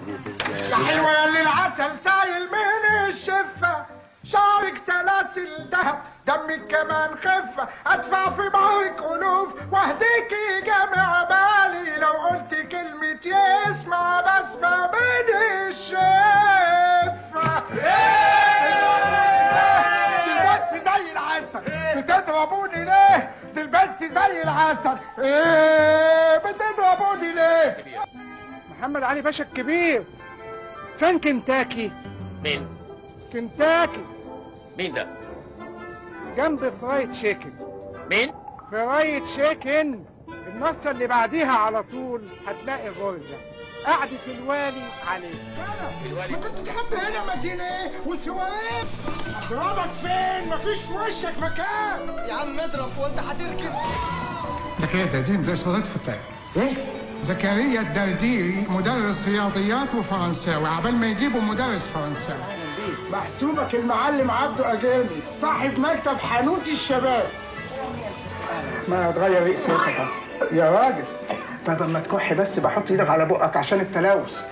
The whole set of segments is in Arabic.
يا حلوة يا اللي العسل سايل من الشفة، شعرك سلاسل دهب، دمك كمان خفة، ادفع في بعضك ألوف واهديكي جامع بالي، لو قلت كلمة يسمع بسمة من الشفة. البنت زي العسل، بتضربوني ليه؟ دي البنت زي العسل، ايه بتضربوني ليه؟ محمد علي باشا الكبير، فين كنتاكي؟ مين؟ كنتاكي. مين ده؟ جنب فرايد تشيكن. مين؟ فرايد تشيكن، النصة اللي بعديها على طول هتلاقي غرزة، قعدة الوالي عليك. الوالي؟ ما كنت تحط هنا مدينة وسواريه. اضربك فين؟ مفيش في وشك مكان. يا عم اضرب وانت هتركن. زكريا الدرديري مدرس وظيفتك. ايه؟ زكريا الدرديري مدرس رياضيات وفرنساوي، عبال ما يجيبوا مدرس فرنساوي. محسوبك المعلم عبده أجاني، صاحب مكتب حانوت الشباب. ما هتغير رئيس سيادتك يا راجل. طب اما تكح بس بحط ايدك على بقك عشان التلوث.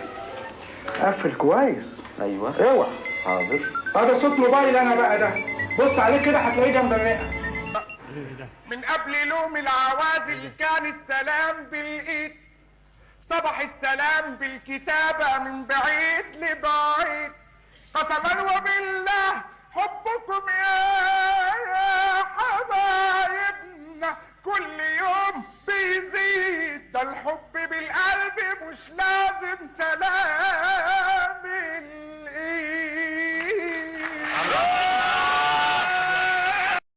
قفل كويس. ايوه اوعى. حاضر. ده صوت موبايل انا بقى ده، بص عليه كده هتلاقيه جنب الرئه. من قبل لوم العوازل كان السلام بالايد، صبح السلام بالكتابه من بعيد لبعيد، قسما وبالله حبكم يا حبايبنا كل يوم بيزيد، ده الحب بالقلب مش لازم سلام.